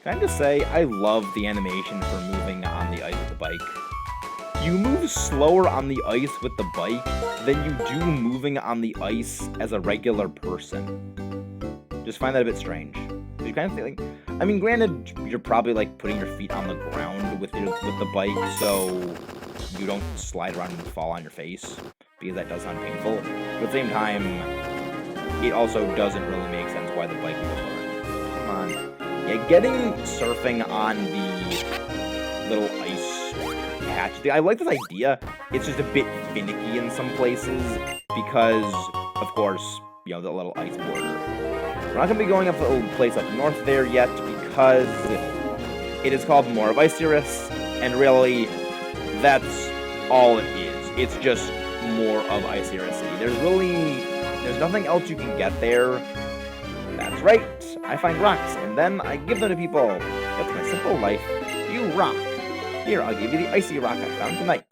Can I just say, I love the animation for moving on the ice with the bike. You move slower on the ice with the bike than you do moving on the ice as a regular person. Just find that a bit strange. You kind of think, like, I mean, granted, you're probably like putting your feet on the ground with the bike, so you don't slide around and fall on your face, because that does sound painful. But at the same time, it also doesn't really make sense why the bike would hard. Come on. Yeah, getting surfing on the little ice patch. I like this idea. It's just a bit finicky in some places because, of course, you know, the little ice border. We're not going to be going up to the little place up north there yet because it is called more of Icerus, and really, that's all it is. It's just more of Icerus City. There's nothing else you can get there. That's right. I find rocks, and then I give them to people. That's my simple life. You rock. Here, I'll give you the icy rock I found tonight.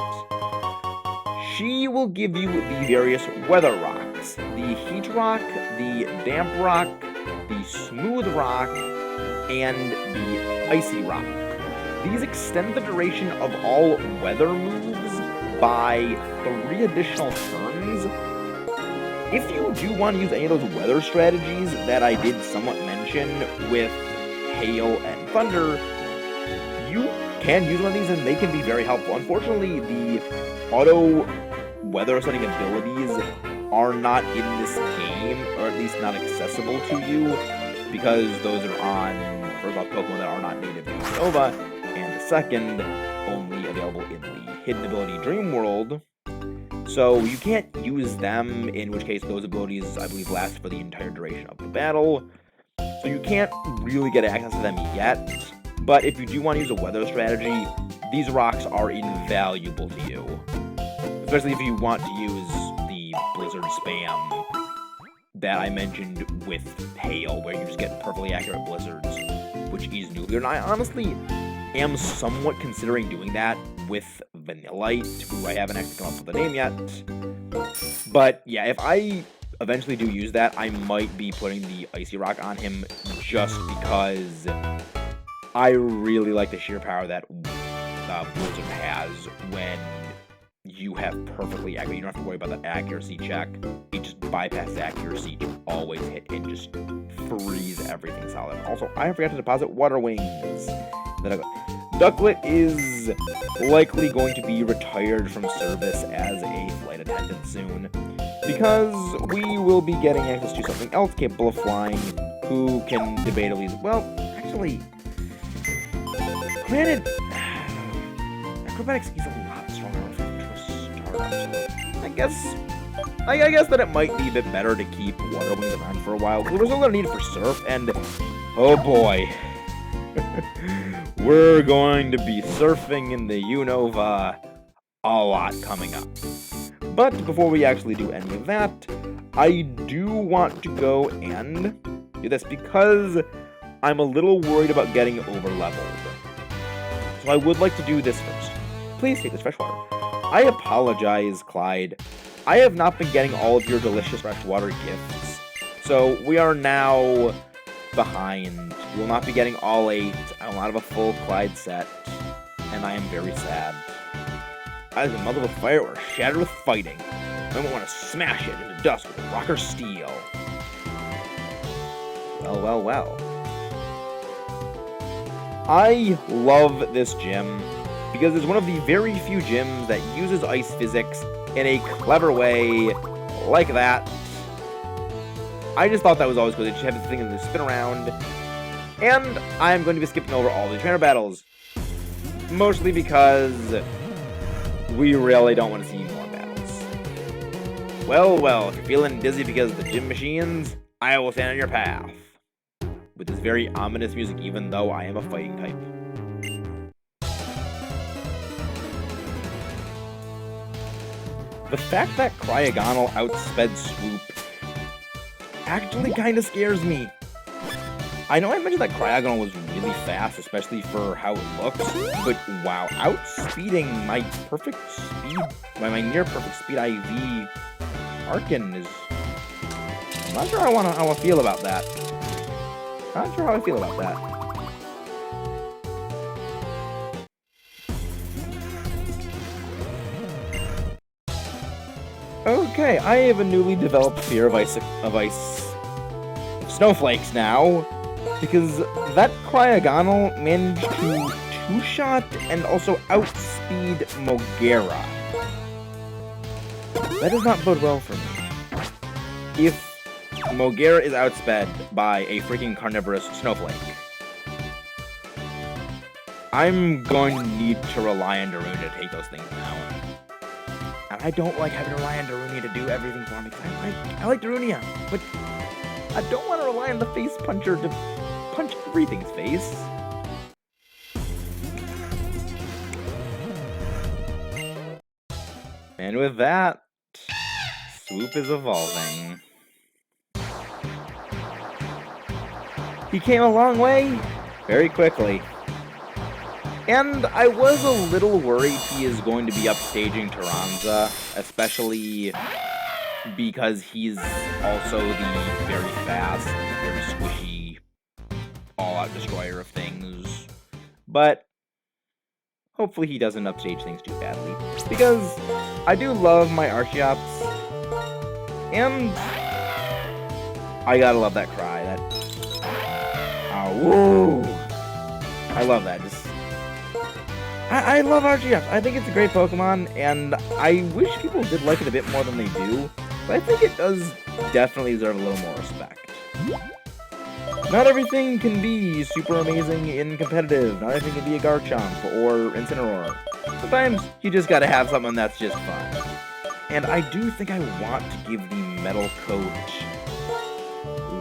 She will give you the various weather rocks. The heat rock, the damp rock, the smooth rock, and the icy rock. These extend the duration of all weather moves by 3 additional turns. If you do want to use any of those weather strategies that I did somewhat mention with hail and thunder, you can use one of these and they can be very helpful. Unfortunately, the auto weather setting abilities are not in this game, or at least not accessible to you, because those are on, first off, Pokemon that are not native to Unova, and the second, only available in the Hidden Ability Dream World. So you can't use them, in which case those abilities, I believe, last for the entire duration of the battle. So you can't really get access to them yet, but if you do want to use a weather strategy, these rocks are invaluable to you. Especially if you want to use the Blizzard spam that I mentioned with Hail, where you just get perfectly accurate blizzards, which is nuclear. And I honestly am somewhat considering doing that with Vanillite, who I haven't actually come up with a name yet. But yeah, if I eventually do use that, I might be putting the Icy Rock on him just because I really like the sheer power that Blizzard has when you have perfectly accurate. You don't have to worry about that accuracy check. It just bypasses accuracy to always hit and just freeze everything solid. Also, I forgot to deposit Water Wings. Ducklet is likely going to be retired from service as a flight attendant soon, because we will be getting access to something else capable of flying, who can debatably, well, actually, granted, acrobatics is a lot stronger for startup, so I guess that it might be a bit better to keep Water Wings around for a while, because we're still going to need it for Surf, and oh boy. We're going to be surfing in the Unova a lot coming up. But before we actually do any of that, I do want to go and do this because I'm a little worried about getting over-leveled. So I would like to do this first. Please take this fresh water. I apologize, Clyde. I have not been getting all of your delicious freshwater gifts. So we are now behind. We will not be getting all 8. I will not have a full Clyde set, and I am very sad. Eyes of mother with fire or shattered with fighting. I won't want to smash it into dust with rock or steel. Well, well, well. I love this gym because it's one of the very few gyms that uses ice physics in a clever way like that. I just thought that was always good. They just have this thing to spin around. And I'm going to be skipping over all the trainer battles. Mostly because we really don't want to see more battles. Well, well, if you're feeling dizzy because of the gym machines, I will stand on your path. With this very ominous music, even though I am a fighting type. The fact that Cryogonal outsped Swoop actually kind of scares me. I know I mentioned that Cryogonal was really fast, especially for how it looks, but wow, outspeeding my perfect speed, my near perfect speed IV Arkin is... I'm not sure how I want to feel about that. Not sure how I feel about that. Okay, I have a newly developed fear of snowflakes now, because that Cryogonal managed to two-shot and also outspeed Mogera. That does not bode well for me. If Mogera is outsped by a freaking carnivorous snowflake, I'm going to need to rely on Daruni to take those things down. And I don't like having to rely on Daruni to do everything for me. I like Darunia, but I don't want to rely on the face puncher to punch everything's face. And with that, Swoop is evolving. He came a long way, very quickly. And I was a little worried he is going to be upstaging Taranza, especially because he's also the very fast, very squishy, all-out destroyer of things. But hopefully he doesn't upstage things too badly, because I do love my Archeops, and I gotta love that cry. Woo! I love that. I love Archeops. I think it's a great Pokemon, and I wish people did like it a bit more than they do. But I think it does definitely deserve a little more respect. Not everything can be super amazing in competitive. Not everything can be a Garchomp or Incineroar. Sometimes you just gotta have something that's just fun. And I do think I want to give the Metal Coat...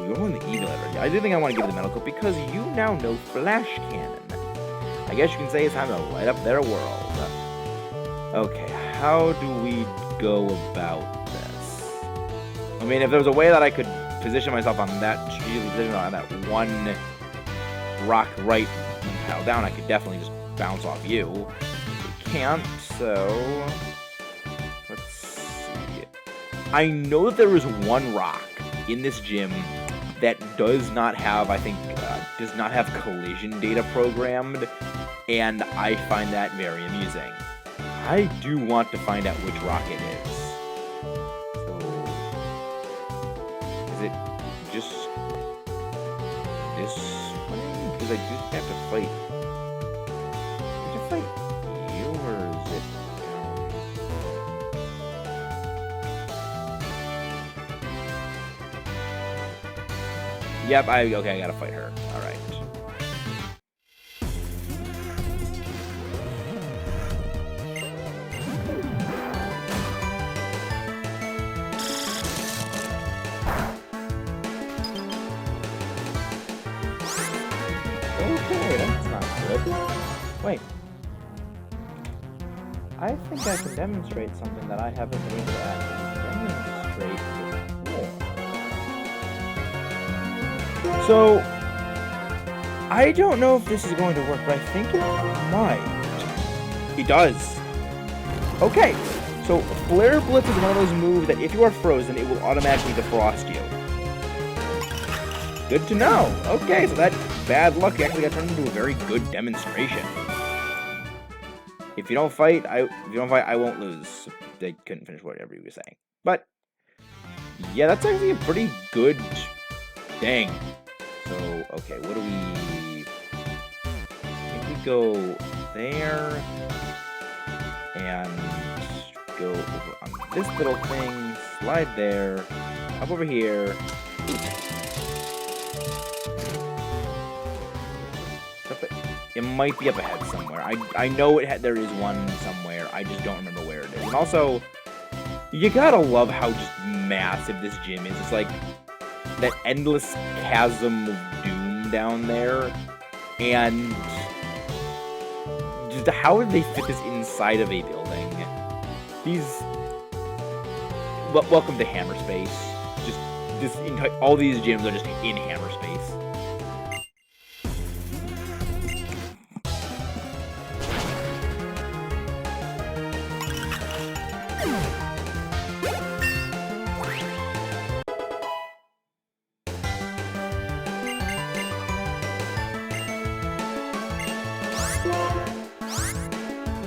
You're on the Evilator. I do think I want to give it the Metal Coat because you now know Flash Cannon. I guess you can say it's time to light up their world. Okay, how do we go about this? I mean, if there was a way that I could position myself on that, one rock right pile down, I could definitely just bounce off you. We can't, so... Let's see. I know that there is one rock in this gym that does not have, I think, does not have collision data programmed, and I find that very amusing. I do want to find out which rock it is. So, is it just this one? Because I do have to fight. I have to fight you, or is it Yep, okay, I gotta fight her. Alright. Okay, that's not good. Wait. I think I can demonstrate something that I haven't been able to actually demonstrate before. So, I don't know if this is going to work, but I think it might. It does. Okay, so Flare Blitz is one of those moves that if you are frozen, it will automatically defrost you. Good to know. Okay, so that bad luck actually got turned into a very good demonstration. If you don't fight, I won't lose. They couldn't finish whatever you were saying. But yeah, that's actually a pretty good thing. So, okay, what do we... I think we go there, and go over on this little thing, slide there, up over here. It might be up ahead somewhere. I know there is one somewhere, I just don't remember where it is. And also, you gotta love how just massive this gym is. It's like that endless chasm of doom down there, and just how did they fit this inside of a building? Welcome to Hammer Space. All these gyms are just in Hammer Space.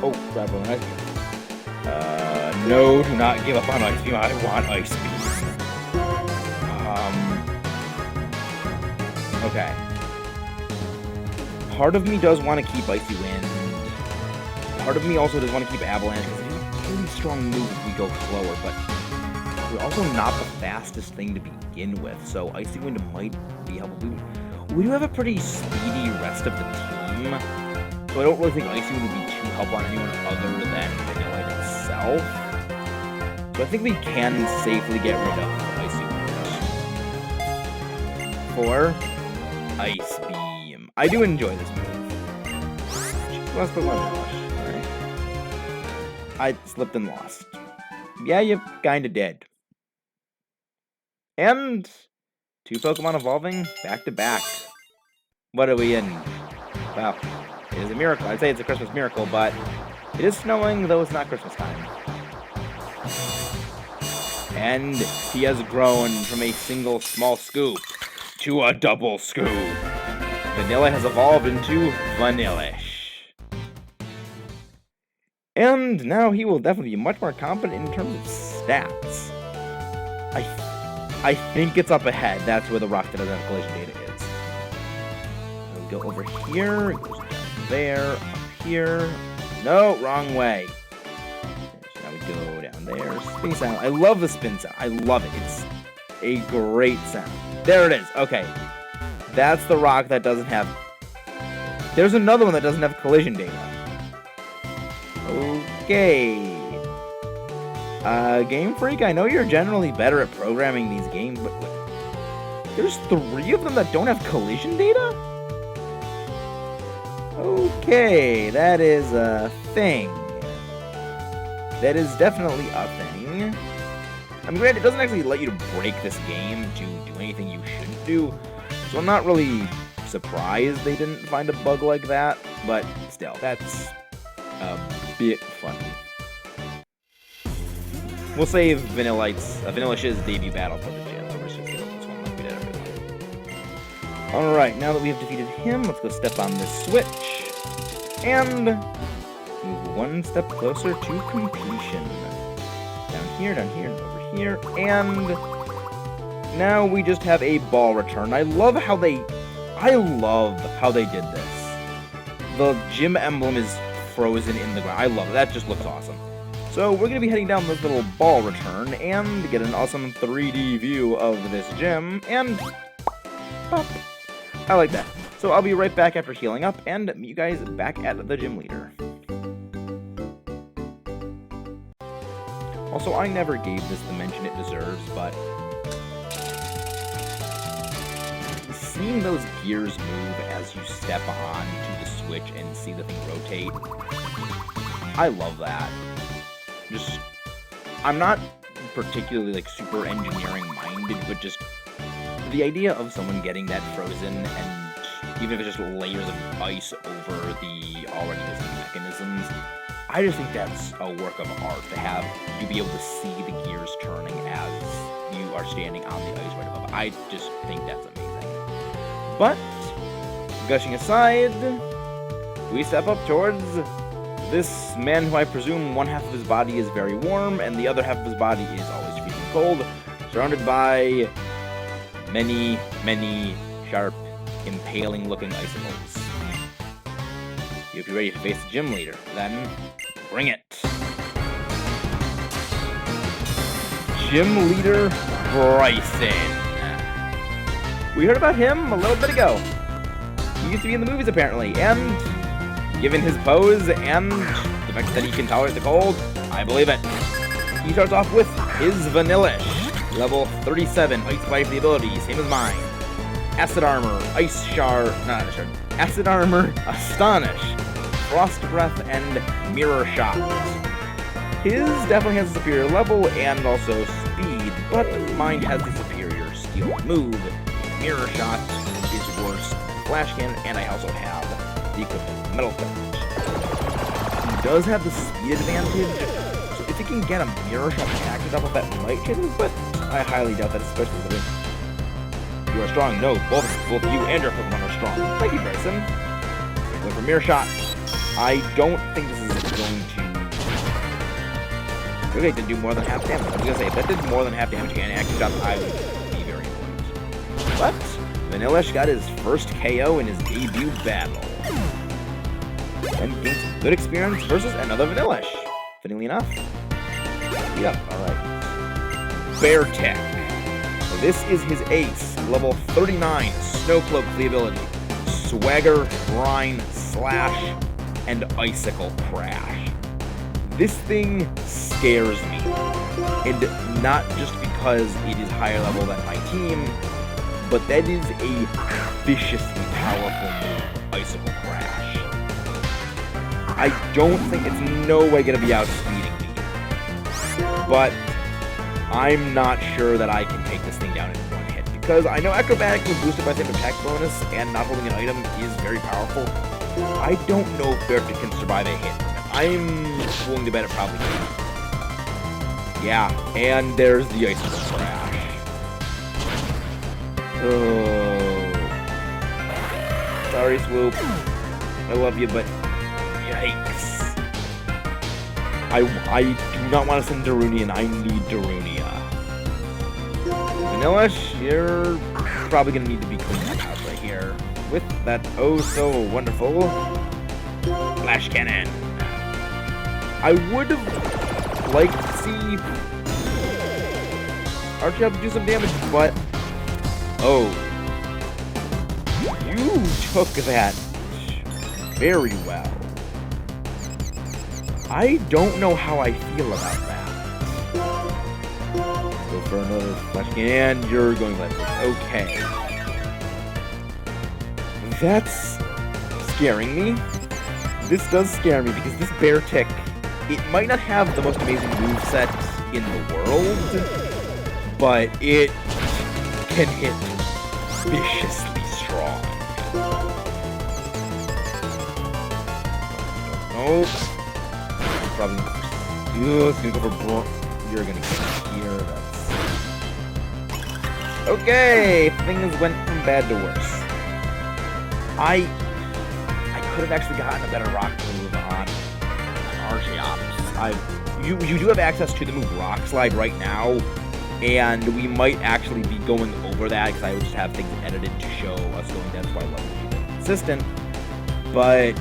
Oh, grab one right here. No, do not give up on Ice Beam. I want Ice Beam. Okay. Part of me does want to keep Icy Wind. Part of me also does want to keep Avalanche, because it's a really strong move if we go slower, but we're also not the fastest thing to begin with, so Icy Wind might be helpful. We do have a pretty speedy rest of the team, so I don't really think Icy Wind would be too helpful on anyone other than Vanillite itself. So I think we can safely get rid of Icy Wind. For Ice Beam. I do enjoy this move. Let's put one Vanillish. Alright. I slipped and lost. Yeah, you kinda did. And 2 Pokemon evolving back to back. What are we in? Wow. It is a miracle. I'd say it's a Christmas miracle, but it is snowing, though it's not Christmas time. And he has grown from a single small scoop to a double scoop. Vanilla has evolved into Vanillish. And now he will definitely be much more competent in terms of stats. I think it's up ahead. That's where the rock that doesn't have collision data is. So we go over here, it goes down there, up here. No, wrong way. So now we go down there. Spin sound. I love the spin sound. I love it. It's a great sound. There it is. Okay. That's the rock that doesn't have... There's another one that doesn't have collision data. Okay. Game Freak, I know you're generally better at programming these games, but there's 3 of them that don't have collision data? Okay, that is a thing. That is definitely a thing. I'm glad it doesn't actually let you to break this game to do anything you shouldn't do, so I'm not really surprised they didn't find a bug like that, but still, that's a bit funny. We'll save Vanillish's debut battle for the gym, so let's just get this one like we did everyone. Alright, now that we have defeated him, let's go step on this switch, and move 1 step closer to completion. Down here, and over here, and now we just have a ball return. I love how they did this. The gym emblem is frozen in the ground. I love it. That just looks awesome. So we're going to be heading down this little ball return and get an awesome 3D view of this gym, and pop. I like that. So I'll be right back after healing up and meet you guys back at the gym leader. Also, I never gave this the mention it deserves, but seeing those gears move as you step on to the switch and see the thing rotate, I love that. I'm not particularly like super engineering minded, but just the idea of someone getting that frozen, and even if it's just layers of ice over the already existing mechanisms, I just think that's a work of art to have you be able to see the gears turning as you are standing on the ice right above. I just think that's amazing. But gushing aside, we step up towards this man who I presume one half of his body is very warm and the other half of his body is always freezing cold, surrounded by many, many sharp, impaling-looking icicles. You hope you're ready to face the gym leader. Then, bring it. Gym leader Bryson. We heard about him a little bit ago. He used to be in the movies, apparently, and given his pose and the fact that he can tolerate the cold, I believe it. He starts off with his Vanillish, level 37, Ice Bite for the ability, same as mine. Acid Armor, Acid Armor, Astonish, Frost Breath, and Mirror Shot. His definitely has a superior level and also speed, but mine has the superior steel move. Mirror Shot is worse than Flash Cannon, and I also have the equivalent Metal Charge. He does have the speed advantage, so if he can get a Mirror Shot acted up, that might hit him, but I highly doubt that, especially with him. You are strong. No, both you and your Pokemon are strong. Thank you, Bryson. Going for Mirror Shot. I don't think this is going to Okay, did do more than half damage. I was gonna say, if that did more than half damage again, active shot, I would be very annoyed. But Vanillish got his first KO in his debut battle. And gains good experience versus another Vanillish. Fittingly enough. Yep, alright. Bear Tech. This is his ace, level 39, Snowcloak for the ability. Swagger, Brine, Slash, and Icicle Crash. This thing scares me. And not just because it is higher level than my team, but that is a viciously powerful move, Icicle Crash. I don't think it's no way going to be outspeeding me. But I'm not sure that I can take this thing down in one hit. Because I know Acrobatic when boosted by the same attack bonus and not holding an item is very powerful. I don't know if Berta can survive a hit from it. I'm willing to bet it probably can. Yeah, and there's the Icicle Crash. Oh. Sorry, Swoop. I love you, but yikes. I do not want to send Darunia, I need Darunia. Vanillish, you're probably going to need to be cleaned out right here. With that oh so wonderful Flash Cannon. I would have liked to see Archie have to do some damage, but oh, you took that very well. I don't know how I feel about that. Go for another Flash Cannon, and you're going left. Okay. That's scaring me. This does scare me because this Bear Tick, it might not have the most amazing moveset in the world, but it can hit viciously strong. Nope. Probably. It's gonna go for Bro. You're gonna get here. That's okay. Things went from bad to worse. I could have actually gotten a better rock move on Archeops. You do have access to the move Rock Slide right now, and we might actually be going over that because I would just have things edited to show us going down. That's why I love to be consistent. But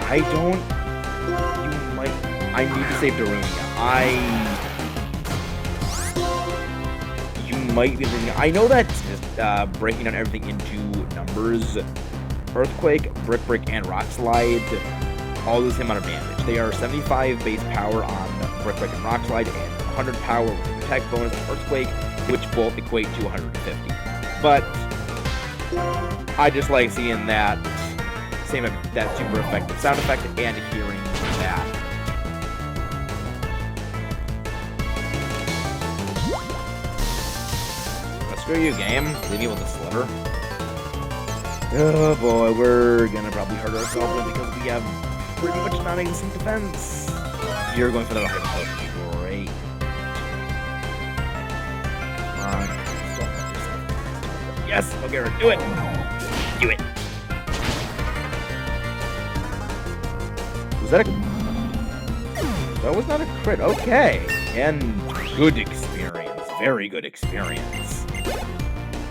I don't. You might. I need to save Darunia. You might be thinking. I know that breaking down everything into numbers, Earthquake, Brick Break, and Rock Slide all lose him on advantage. They are 75 base power on Brick Break and Rock Slide, and 100 power with an attack bonus on Earthquake, which both equate to 150. But I just like seeing that super effective sound effect and hearing that. Screw you, game. Leave me with a sliver. Oh boy, we're gonna probably hurt ourselves because we have pretty much non-existent defense. You're going for the hyper potion. Great. Come on. Don't hurt yourself. Yes! Okay, do it! Do it! Was that a... That was not a crit. Okay. And good experience. Very good experience.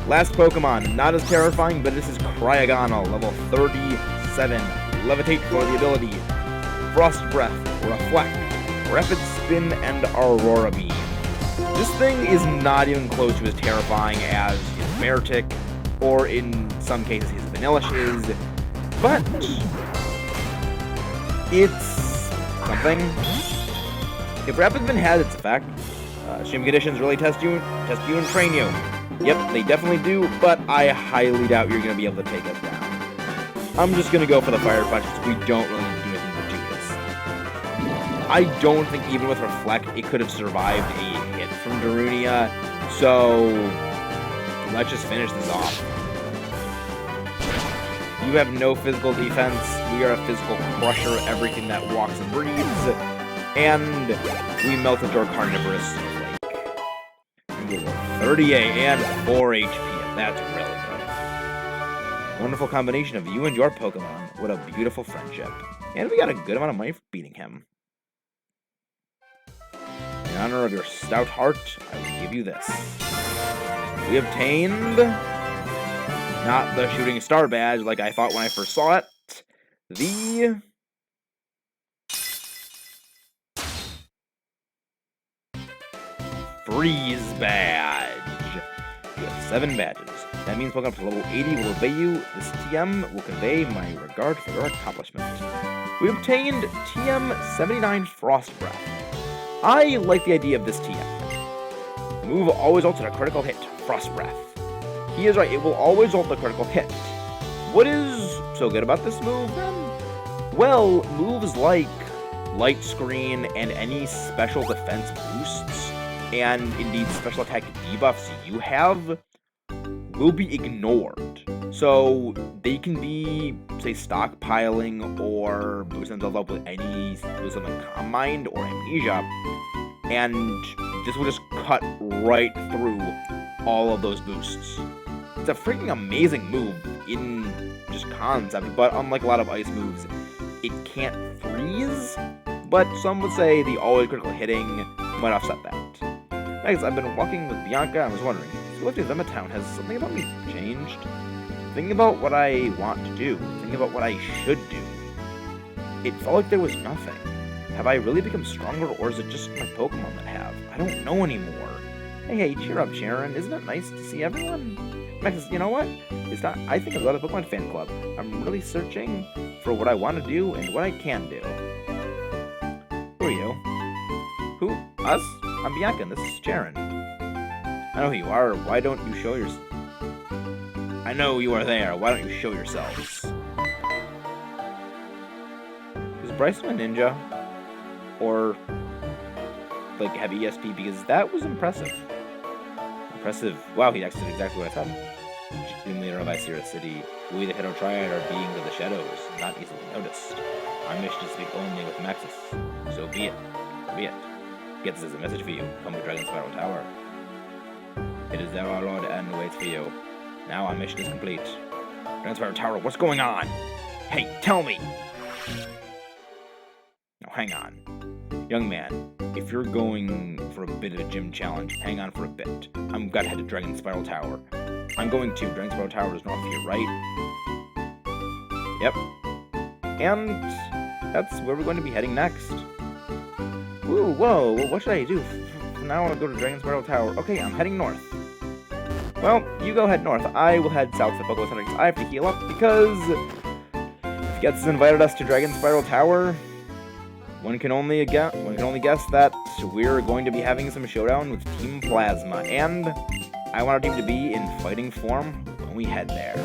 Last Pokemon, not as terrifying, but this is Cryogonal, level 37. Levitate for the ability. Frost Breath, Reflect, Rapid Spin, and Aurora Beam. This thing is not even close to as terrifying as his Beartic, or in some cases his Vanillish is, but it's something. If Rapid Spin has its effect, extreme conditions really test you and train you. Yep, they definitely do, but I highly doubt you're going to be able to take us down. I'm just going to go for the Fire Punch because we don't really need to do anything but do this. I don't think even with Reflect, it could have survived a hit from Darunia, so let's just finish this off. You have no physical defense. We are a physical crusher, everything that walks and breathes, and we melted your carnivorous snowflake. 38 and 4 HP. That's really good. Wonderful combination of you and your Pokemon. What a beautiful friendship. And we got a good amount of money for beating him. honor of your stout heart, I will give you this. We obtained not the shooting star badge like I thought when I first saw it. The freeze badge. You have 7 badges. That means welcome up to level 80 will obey you. This TM will convey my regard for your accomplishment. We obtained TM 79 Frost Breath. I like the idea of this TM. The move always ults at a critical hit, Frost Breath. He is right, it will always ult the critical hit. What is so good about this move, then? Well, moves like Light Screen and any special defense boosts, and indeed special attack debuffs you have, will be ignored. So they can be, say, stockpiling or boosting themselves up with any wisdom and calm mind or amnesia, and this will just cut right through all of those boosts. It's a freaking amazing move in just concept, but unlike a lot of ice moves, it can't freeze, but some would say the always critical hitting might offset that. Next, I've been walking with Bianca, and I was wondering, if you looked at them at town, has something about me changed? Thinking about what I want to do, thinking about what I should do, it felt like there was nothing. Have I really become stronger, or is it just my Pokemon that have? I don't know anymore. Hey, cheer up, Sharon. Isn't it nice to see everyone? Max, you know what? It's not. I think I've got a Pokemon fan club. I'm really searching for what I want to do and what I can do. Who are you? Who? Us? I'm Bianca, and this is Sharon. I know who you are. Why don't you show yourself? I know you are there. Why don't you show yourselves? Is Bryson a ninja? Or, like, have ESP? Because that was impressive. Impressive. Wow, he actually did exactly what I said. Team leader of Icera City. We, the Hero Triad, are beings of the shadows, not easily noticed. Our mission is to speak only with Maxis. So be it. Be it. Get this as a message for you. Come to Dragon Spiral Tower. It is there our Lord and waits for you. Now our mission is complete. Dragon Spiral Tower, what's going on? Hey, tell me! Now hang on. Young man, if you're going for a bit of a gym challenge, hang on for a bit. I'm gonna head to Dragon Spiral Tower. I'm going to. Dragon Spiral Tower is north of here, right? Yep. And that's where we're going to be heading next. Ooh, whoa, what should I do? From now on, I'll go to Dragon Spiral Tower. Okay, I'm heading north. Well, you go head north. I will head south to Pokemon Center because I have to heal up because Gets invited us to Dragon Spiral Tower. One can only guess that we're going to be having some showdown with Team Plasma, and I want our team to be in fighting form when we head there.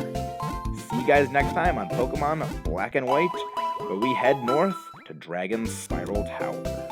See you guys next time on Pokemon Black and White, where we head north to Dragon Spiral Tower.